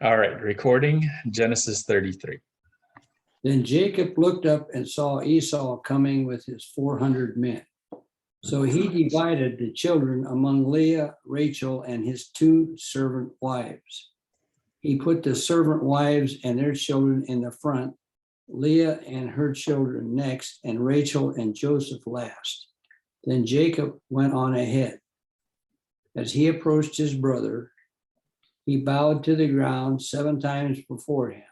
All right, recording Genesis 33. Then Jacob looked up and saw Esau coming with his 400 men. So he divided the children among Leah, Rachel, and his 2 servant wives. He put the servant wives and their children in the front, Leah and her children next, and Rachel and Joseph last. Then Jacob went on ahead. As he approached his brother, he bowed to the ground 7 times before him.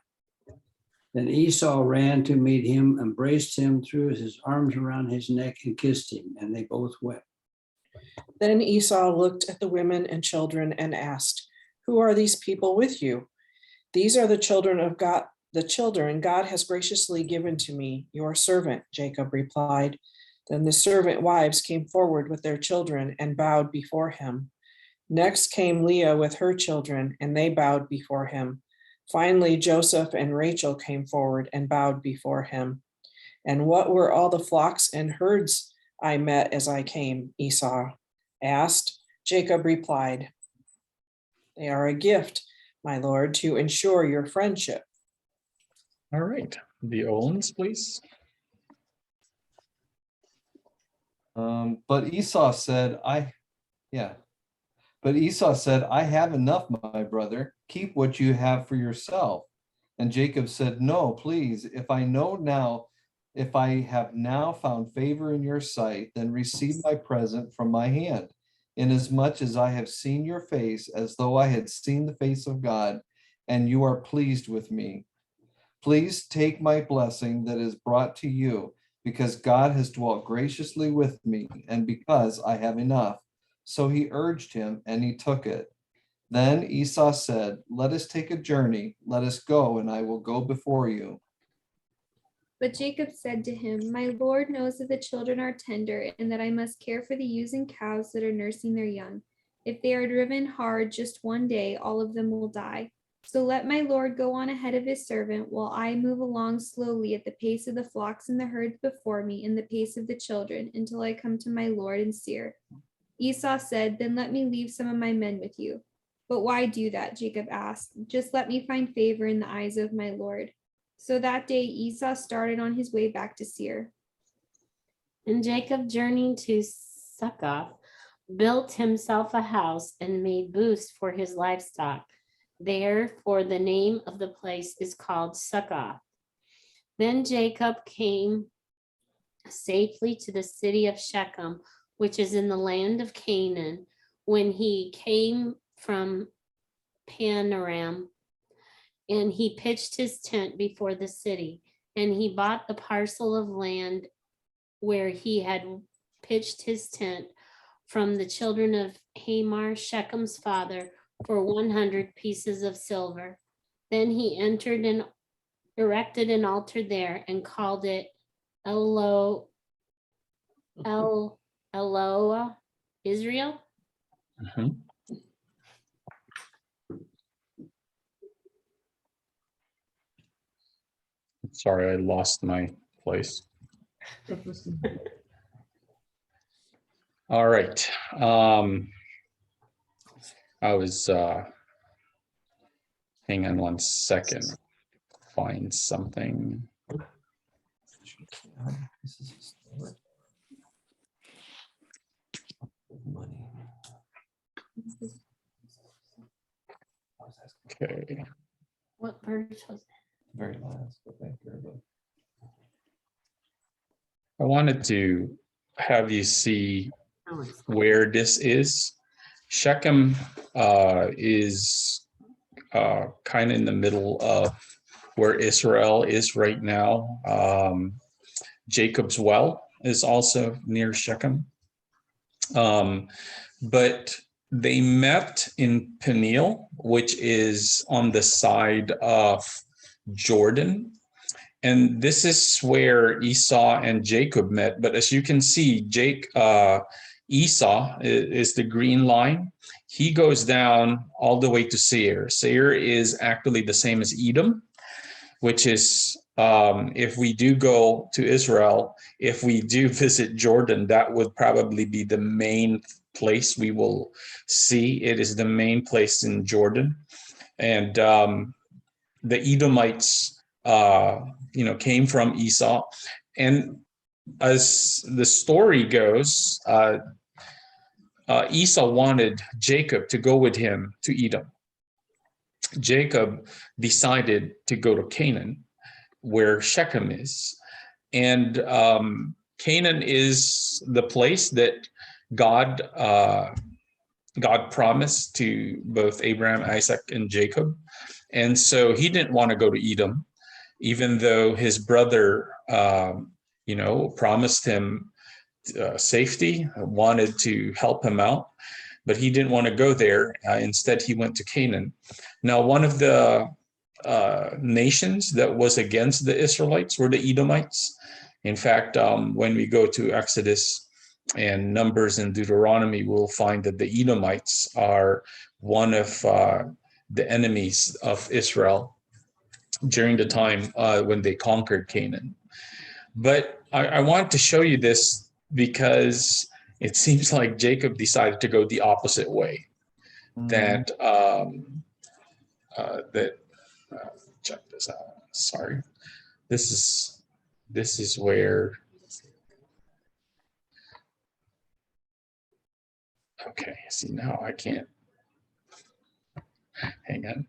Then Esau ran to meet him, embraced him, threw his arms around his neck, and kissed him, and they both wept. Then Esau looked at the women and children and asked, "Who are these people with you?" "These are the children of God, the children God has graciously given to me, your servant," Jacob replied. Then the servant wives came forward with their children and bowed before him. Next came Leah with her children, and they bowed before him. Finally, Joseph and Rachel came forward and bowed before him. "And what were all the flocks and herds I met as I came?" Esau asked. Jacob replied, "They are a gift, my lord, to ensure your friendship." All right, the Olens, please. But Esau said, I have enough, my brother. Keep what you have for yourself. And Jacob said, No, please, if I have now found favor in your sight, then receive my present from my hand, inasmuch as I have seen your face as though I had seen the face of God, and you are pleased with me. Please take my blessing that is brought to you, because God has dwelt graciously with me, and because I have enough. So he urged him, and he took it. Then Esau said, Let us take a journey. Let us go, and I will go before you. But Jacob said to him, My Lord knows that the children are tender, and that I must care for the ewes and cows that are nursing their young. If they are driven hard just one day, all of them will die. So let my Lord go on ahead of his servant, while I move along slowly at the pace of the flocks and the herds before me, and the pace of the children, until I come to my Lord in Seir. Esau said, Then let me leave some of my men with you. But why do that? Jacob asked. Just let me find favor in the eyes of my Lord. So that day Esau started on his way back to Seir. And Jacob journeyed to Succoth, built himself a house, and made booths for his livestock. Therefore the name of the place is called Succoth. Then Jacob came safely to the city of Shechem, which is in the land of Canaan, when he came from Panaram, and he pitched his tent before the city, and he bought the parcel of land where he had pitched his tent from the children of Hamor, Shechem's father, for 100 pieces of silver. Then he entered and erected an altar there and called it Eloah Israel. Mhm. Sorry, I lost my place. All right. I was hang on one second. Find something. Okay. What verse was it? Very last, but thank you. I wanted to have you see Oh, it's where this is. Shechem is kind of in the middle of where Israel is right now. Jacob's well is also near Shechem. But they met in Peniel, which is on the side of Jordan. And this is where Esau and Jacob met. But as you can see, Esau is the green line. He goes down all the way to Seir. Seir is actually the same as Edom, which is, if we do go to Israel, if we do visit Jordan, that would probably be the main place we will see. It is the main place in Jordan. and the Edomites, came from Esau. And as the story goes, Esau wanted Jacob to go with him to Edom. Jacob decided to go to Canaan, where Shechem is. And Canaan is the place that God promised to both Abraham, Isaac, and Jacob. And so he didn't want to go to Edom, even though his brother, promised him safety, wanted to help him out, but he didn't want to go there. Instead, he went to Canaan. Now, one of the nations that was against the Israelites were the Edomites. In fact, when we go to Exodus and Numbers and Deuteronomy, we'll find that the Edomites are one of the enemies of Israel during the time when they conquered Canaan. But I want to show you this because it seems like Jacob decided to go the opposite way. That check this out. Sorry, this is where. Okay, see, now I can't. Hang on.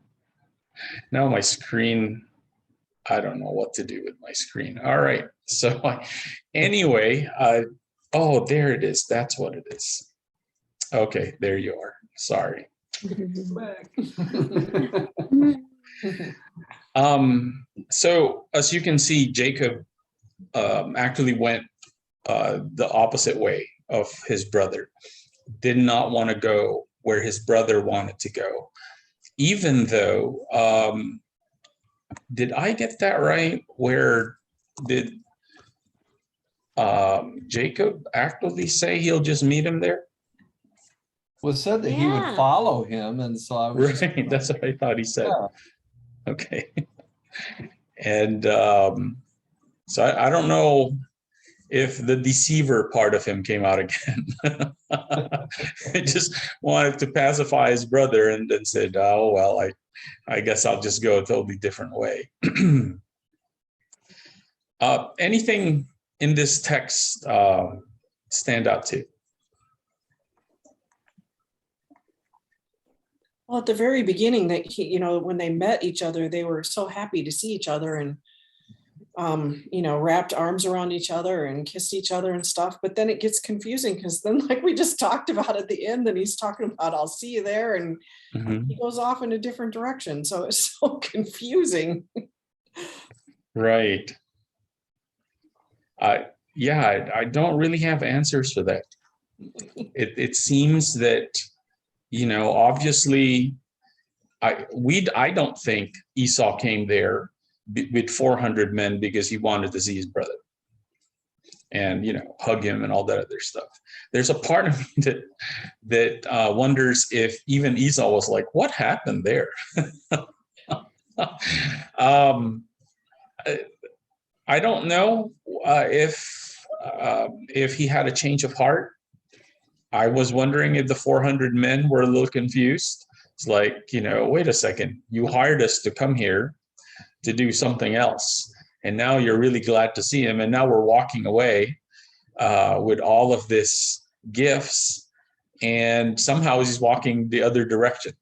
Now my screen, I don't know what to do with my screen. All right. So anyway, oh, there it is. That's what it is. Okay, there you are. Sorry. So as you can see, Jacob actually went the opposite way of his brother. Did not want to go where his brother wanted to go. Even though, did I get that right? Where did Jacob actually say he'll just meet him there? Was said that he would Yeah. follow him, and so I was Right, that's what I thought he said. Yeah. Okay. And so I don't know if the deceiver part of him came out again. He just wanted to pacify his brother and then said, oh, well, I guess I'll just go a totally different way. Anything in this text stand out to you? Well, at the very beginning, that when they met each other, they were so happy to see each other and wrapped arms around each other and kissed each other and stuff. But then it gets confusing because then, like we just talked about at the end, then he's talking about I'll see you there, and he goes off in a different direction. So it's so confusing. Right. I don't really have answers for that. It seems that, obviously, I don't think Esau came there with 400 men because he wanted to see his brother and hug him and all that other stuff. There's a part of me that wonders if even Esau was like, what happened there? I don't know if he had a change of heart. I was wondering if the 400 men were a little confused. It's like, wait a second, you hired us to come here to do something else, and now you're really glad to see him, and now we're walking away with all of this gifts, and somehow he's walking the other direction.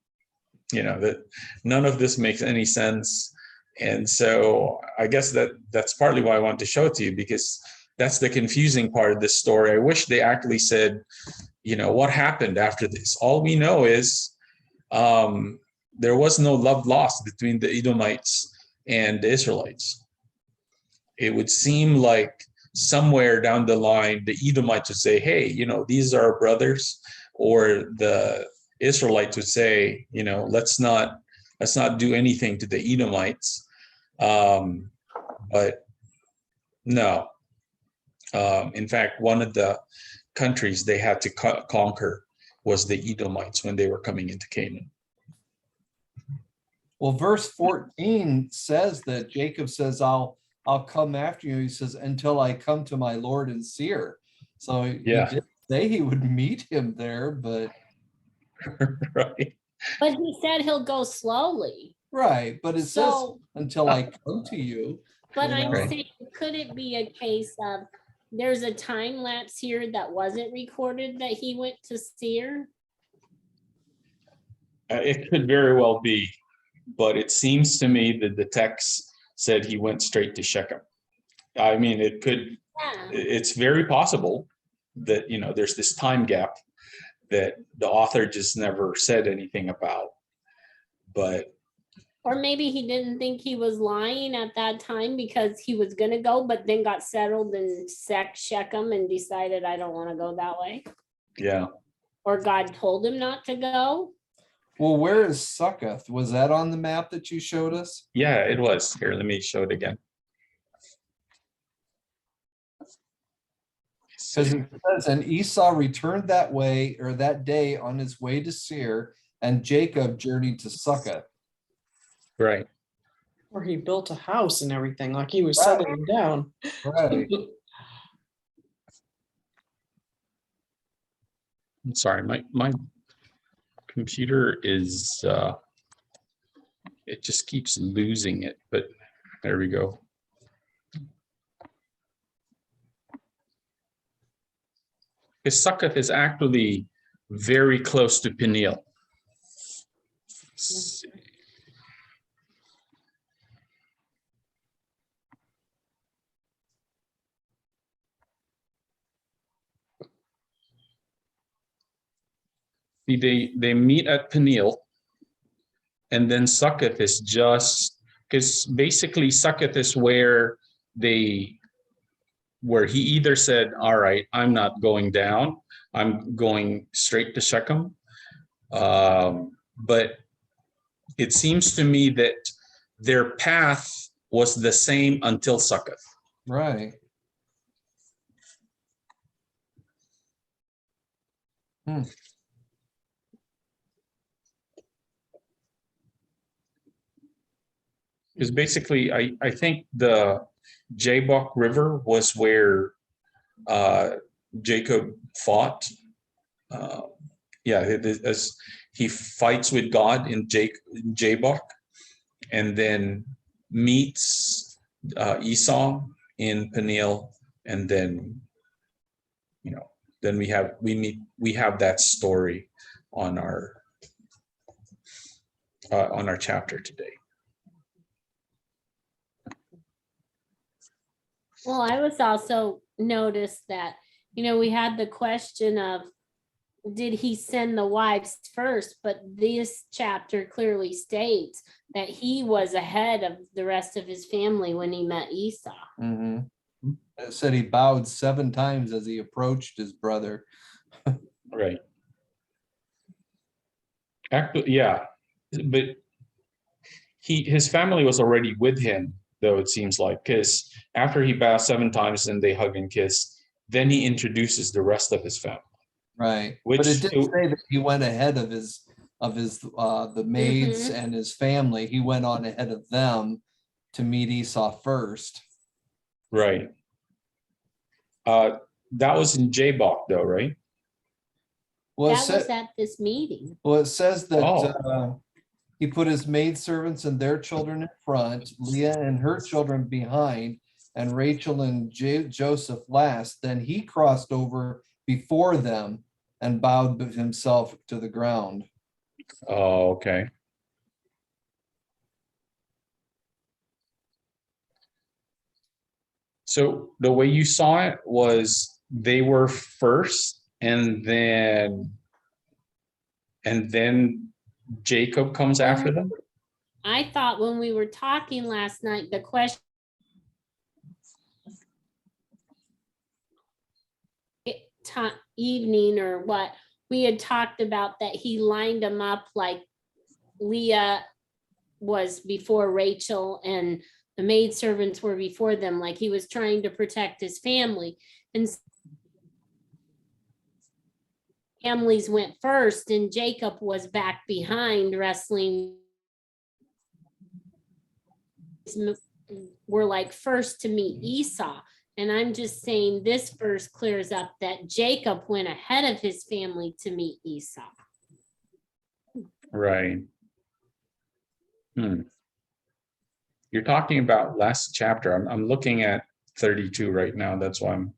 That none of this makes any sense. And so I guess that's partly why I want to show it to you, because that's the confusing part of this story. I wish they actually said, what happened after this. All we know is there was no love lost between the Edomites and the Israelites. It would seem like somewhere down the line, the Edomites would say, hey, these are our brothers, or the Israelites would say, let's not do anything to the Edomites. But no. In fact, one of the countries they had to conquer was the Edomites when they were coming into Canaan. Well, verse 14 says that Jacob says, I'll come after you. He says, until I come to my Lord and seer. So he did say he would meet him there, but Right. But he said he'll go slowly. Right, but it says So, until I come to you. but you I'm know? Right. saying, could it be a case of there's a time lapse here that wasn't recorded that he went to Seir? It could very well be, but it seems to me that the text said he went straight to Shechem. I mean, it could, Yeah. it's very possible that, there's this time gap that the author just never said anything about. But Or maybe he didn't think he was lying at that time because he was gonna go, but then got settled in Shechem and decided, I don't want to go that way. yeah, Or God told him not to go. Well, where is Succoth? Was that on the map that you showed us? yeah, it was. Here, let me show it again. Because it says, and Esau returned that way or that day on his way to Seir, and Jacob journeyed to Succoth. Right. Or he built a house and everything, like he was Right. settling down. Right. I'm sorry, my computer is it just keeps losing it, but there we go. Because Succoth is actually very close to Peniel. See, they meet at Peniel, and then Succoth is just, because basically Succoth is where he either said, all right, I'm not going down, I'm going straight to Shechem. But it seems to me that their path was the same until Succoth. Right. Because basically, I think the Jabbok River was where Jacob fought. As he fights with God in Jabbok, and then meets Esau in Peniel, and then then we have that story on our chapter today. Well, I was also noticed that, we had the question of, did he send the wives first? But this chapter clearly states that he was ahead of the rest of his family when he met Esau. Mm-hmm. It said he bowed 7 times as he approached his brother. Right. Actually, yeah, but his family was already with him, though, it seems like, because after he bows 7 times and they hug and kiss, then he introduces the rest of his family. Right. Which But it didn't say that he went ahead of the maids and his family. He went on ahead of them to meet Esau first. Right. That was in Jabbok, though, right? Well, That was at this meeting. Well, it says that Oh. he put his maidservants and their children in front, Leah and her children behind, and Rachel and Joseph last. Then he crossed over before them and bowed himself to the ground. Oh, okay. So the way you saw it was they were first, and then Jacob comes after them. I thought when we were talking last night, the question evening or what, we had talked about that he lined them up like Leah was before Rachel and the maidservants were before them, like he was trying to protect his family. And families went first and Jacob was back behind wrestling. Were like first to meet Esau. And I'm just saying this verse clears up that Jacob went ahead of his family to meet Esau. Right. You're talking about last chapter. I'm looking at 32 right now. That's why I'm.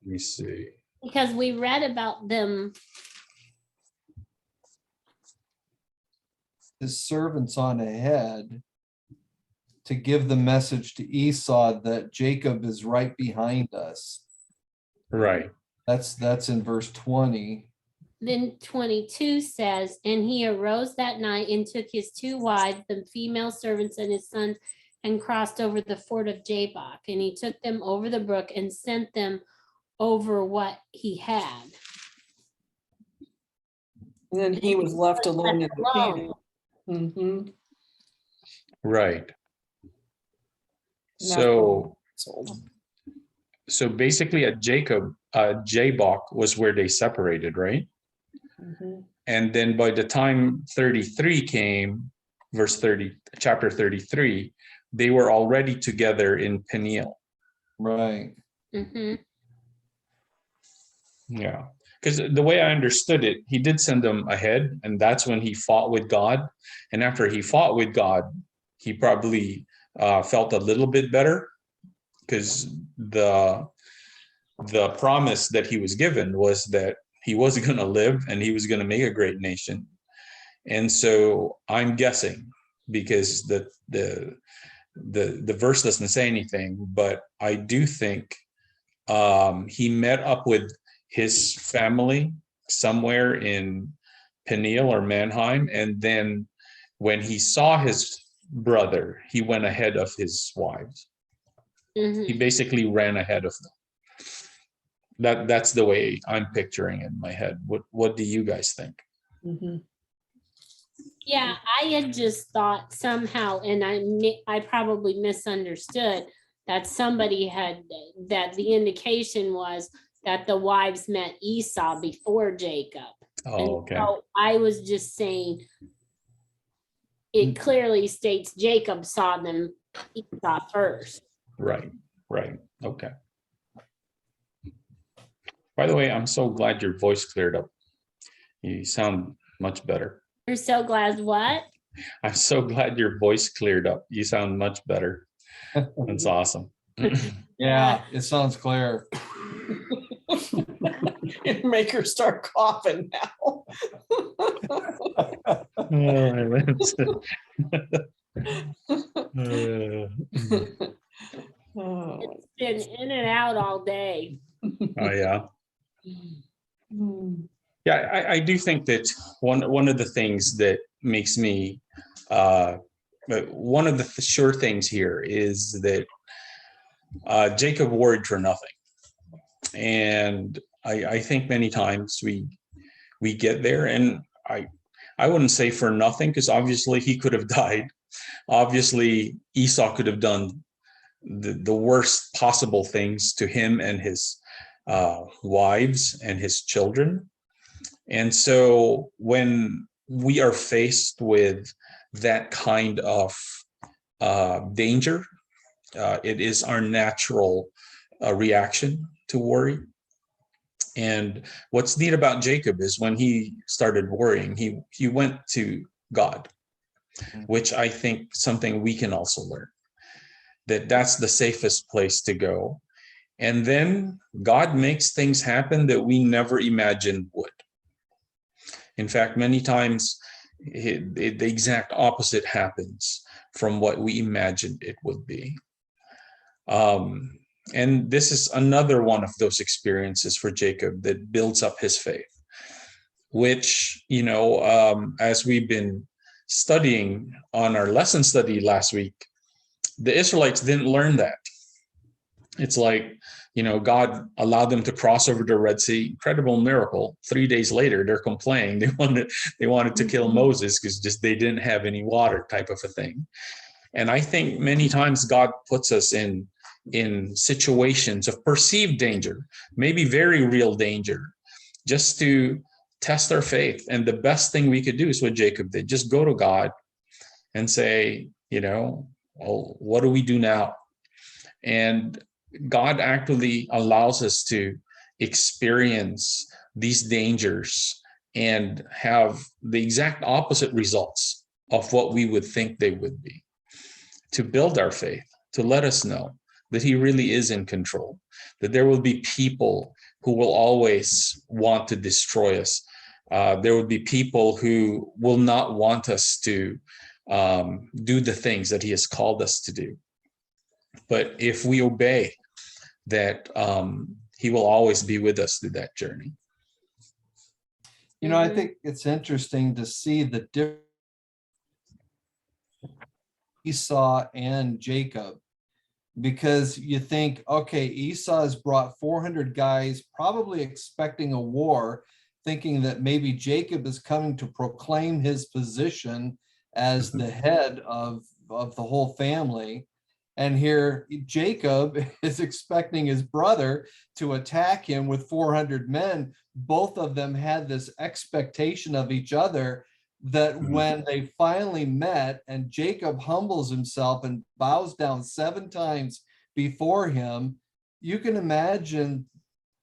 Let me see. Because we read about them. His servants on ahead to give the message to Esau that Jacob is right behind us. Right. That's in verse 20. Then 22 says, and he arose that night and took his 2 wives, the female servants and his sons, and crossed over the ford of Jabbok. And he took them over the brook and sent them over what he had. And then he was left alone in the Alone. camp. Mhm. Right. Not So sold. so basically at Jabbok was where they separated, right? Mhm. And then by the time 33 came, verse 30, chapter 33, they were already together in Peniel. Right. Mhm. Yeah. Because the way I understood it, he did send them ahead, and that's when he fought with God. And after he fought with God, he probably felt a little bit better, because the promise that he was given was that he was going to live and he was going to make a great nation. And so I'm guessing, because the verse doesn't say anything, but I do think he met up with his family somewhere in Peniel or Mannheim, and then when he saw his brother, he went ahead of his wives. Mhm. He basically ran ahead of them. That's the way I'm picturing it in my head. What do you guys think? Mhm. Yeah, I had just thought somehow, and I probably misunderstood that somebody had, that the indication was that the wives met Esau before Jacob. And Oh, okay. so I was just saying, it clearly states Jacob saw them, Esau first. Right. Okay. By the way, I'm so glad your voice cleared up. You sound much better. You're so glad what? I'm so glad your voice cleared up. You sound much better. That's awesome. Yeah, it sounds clear. Make her start coughing now. Oh, It's been in and out all day. Oh, yeah. Mm. Yeah, I do think that one of the things that makes me one of the sure things here is that Jacob worried for nothing, and I think many times we get there, and I wouldn't say for nothing, because obviously he could have died. Obviously Esau could have done the worst possible things to him and his wives and his children. And so when we are faced with that kind of danger, it is our natural reaction to worry. And what's neat about Jacob is when he started worrying, he went to God, which I think something we can also learn, that that's the safest place to go. And then God makes things happen that we never imagined would. In fact, many times the exact opposite happens from what we imagined it would be. And this is another one of those experiences for Jacob that builds up his faith, which, as we've been studying on our lesson study last week, the Israelites didn't learn that. It's like, God allowed them to cross over the Red Sea, incredible miracle. 3 days later, they're complaining. They wanted to kill Moses because they didn't have any water, type of a thing. And I think many times God puts us in situations of perceived danger, maybe very real danger, just to test our faith. And the best thing we could do is what Jacob did: just go to God and say, well, what do we do now? And God actually allows us to experience these dangers and have the exact opposite results of what we would think they would be, to build our faith, to let us know that he really is in control, that there will be people who will always want to destroy us. There would be people who will not want us to do the things that he has called us to do. But if we obey, that he will always be with us through that journey. You know, I think it's interesting to see the difference Esau and Jacob, because you think, okay, Esau has brought 400 guys, probably expecting a war, thinking that maybe Jacob is coming to proclaim his position as the head of the whole family. And here Jacob is expecting his brother to attack him with 400 men. Both of them had this expectation of each other, that when they finally met and Jacob humbles himself and bows down 7 times before him, you can imagine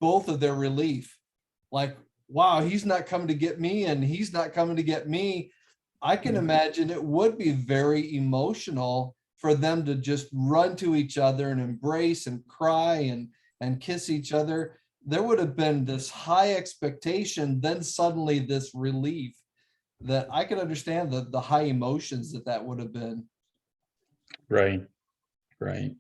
both of their relief. Like, wow, he's not coming to get me and he's not coming to get me. I can imagine it would be very emotional for them to just run to each other and embrace and cry and kiss each other. There would have been this high expectation, then suddenly this relief, that I could understand the high emotions that would have been. Right, right.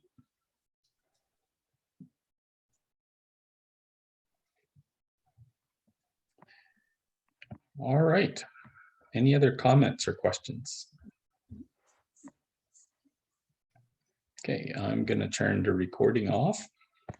All right. Any other comments or questions? Okay, I'm going to turn the recording off.